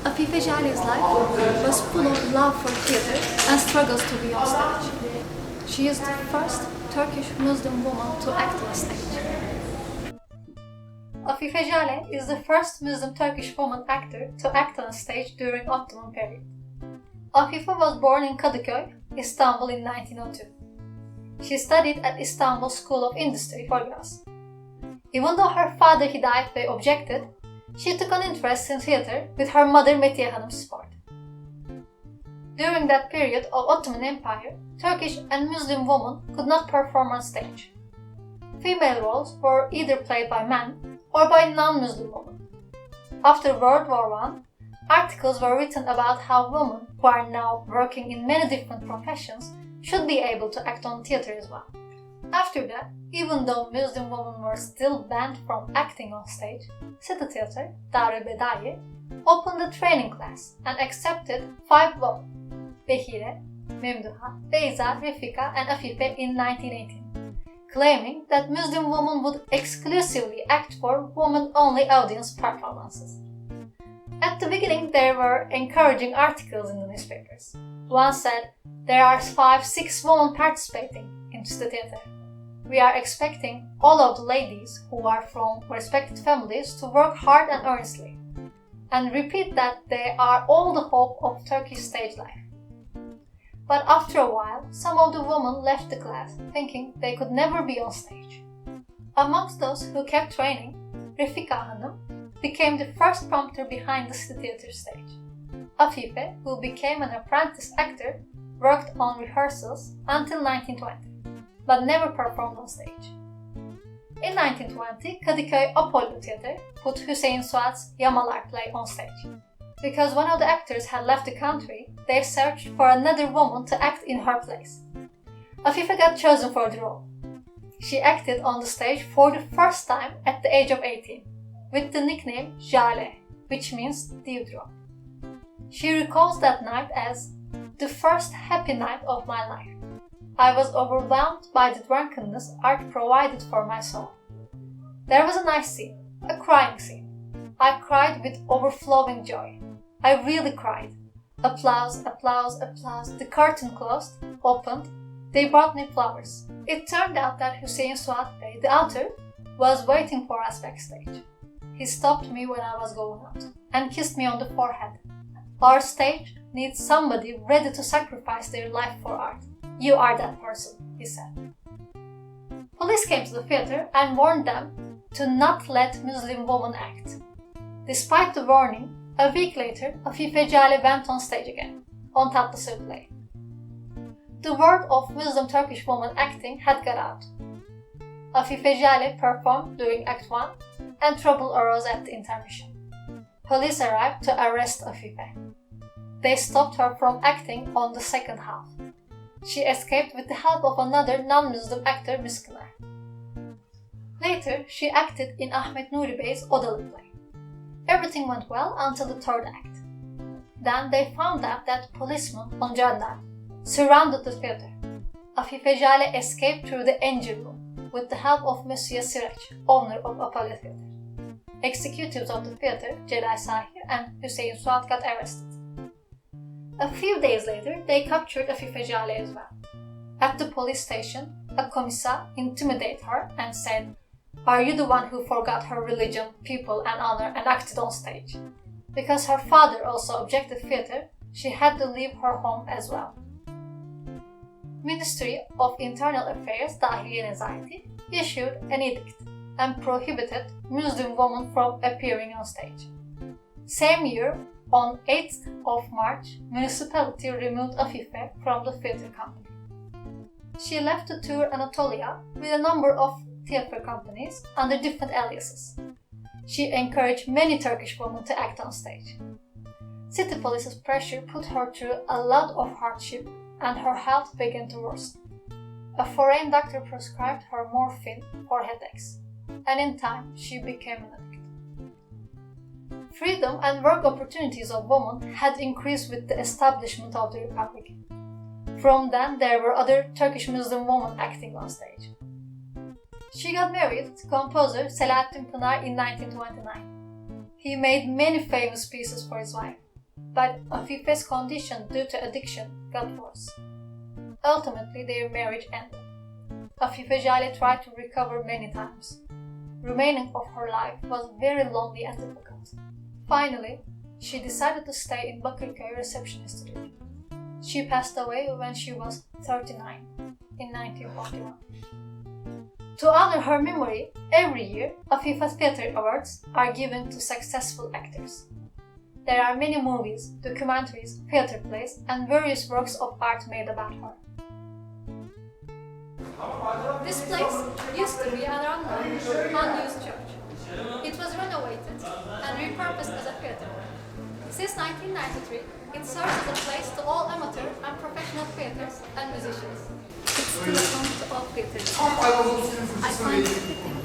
Afife Jale's life was full of love for theater and struggles to be on stage. She is the first Turkish Muslim woman to act on stage. Afife Jale is the first Muslim-Turkish woman actor to act on stage during Ottoman period. Afife was born in Kadıköy, Istanbul in 1902. She studied at Istanbul School of Industry for girls. Even though her father Hidayet Bey objected, she took an interest in theater with her mother Metiye Hanım's support. During that period of Ottoman Empire, Turkish and Muslim women could not perform on stage. Female roles were either played by men or by non-Muslim women. After World War I, articles were written about how women who are now working in many different professions should be able to act on theater as well. After that, even though Muslim women were still banned from acting on stage, City Theatre, Darülbedayi, opened a training class and accepted 5 women, Behire, Memduha, Beyza, Refika and Afife in 1918, claiming that Muslim women would exclusively act for women-only audience performances. At the beginning, there were encouraging articles in the newspapers. One said, "There are 5-6 women participating in the theatre. We are expecting all of the ladies who are from respected families to work hard and earnestly, and repeat that they are all the hope of Turkish stage life." But after a while, some of the women left the class, thinking they could never be on stage. Amongst those who kept training, Refika Hanım became the first prompter behind the City Theatre stage. Afife, who became an apprentice actor, worked on rehearsals until 1920, but never performed on stage. In 1920, Kadıköy Apollo Theatre put Hüseyin Suat's Yamalar play on stage. Because one of the actors had left the country, they searched for another woman to act in her place. Afife got chosen for the role. She acted on the stage for the first time at the age of 18, with the nickname Jale, which means dewdrop. She recalls that night as the first happy night of my life. I was overwhelmed by the drunkenness art provided for my soul. There was a nice scene, a crying scene. I cried with overflowing joy. I really cried. Applause, applause, applause. The curtain closed, opened. They brought me flowers. It turned out that Hüseyin Suat Bey, the author, was waiting for us backstage. He stopped me when I was going out and kissed me on the forehead. Our stage needs somebody ready to sacrifice their life for art. You are that person, he said. Police came to the theatre and warned them to not let Muslim women act. Despite the warning, a week later, Afife Jale went on stage again, on Tiyatrosu play. The word of Muslim-Turkish woman acting had got out. Afife Jale performed during Act 1, and trouble arose at the intermission. Police arrived to arrest Afife. They stopped her from acting on the second half. She escaped with the help of another non-Muslim actor, Miss Pınar. Later, she acted in Ahmet Nuri Bey's Odalı play. Everything went well until the third act. Then they found out that policemen on gendarme surrounded the theatre. Afife Jale escaped through the engine room with the help of Monsieur Sirac, owner of Apollo Theatre. Executives of the theatre, Celal, Sahir and Hüseyin Suat got arrested. A few days later, they captured Afife Jale as well. At the police station, a commissar intimidated her and said, "Are you the one who forgot her religion, people and honor and acted on stage?" Because her father also objected theatre, she had to leave her home as well. Ministry of Internal Affairs, Tarihi and Anxiety, issued an edict and prohibited Muslim women from appearing on stage. Same year, on 8th of March, municipality removed Afife from the theatre company. She left to tour Anatolia with a number of theatre companies under different aliases. She encouraged many Turkish women to act on stage. City police's pressure put her through a lot of hardship and her health began to worsen. A foreign doctor prescribed her morphine for headaches, and in time she became an addict. Freedom and work opportunities of women had increased with the establishment of the Republic. From then, there were other Turkish Muslim women acting on stage. She got married to composer Selahattin Pınar in 1929. He made many famous pieces for his wife, but Afife's condition due to addiction got worse. Ultimately, their marriage ended. Afife Jale tried to recover many times. Remaining of her life was very lonely and difficult. Finally, she decided to stay in Bakırköy receptionist duty. She passed away when she was 39 in 1941. To honor her memory, every year Afife Theatre Awards are given to successful actors. There are many movies, documentaries, theatre plays, and various works of art made about her. This place used to be an unused church. It was renovated and repurposed as a theatre. Since 1993, it serves as a place to all amateur and professional theatres and musicians. It's still a home to all theatres. I find it fitting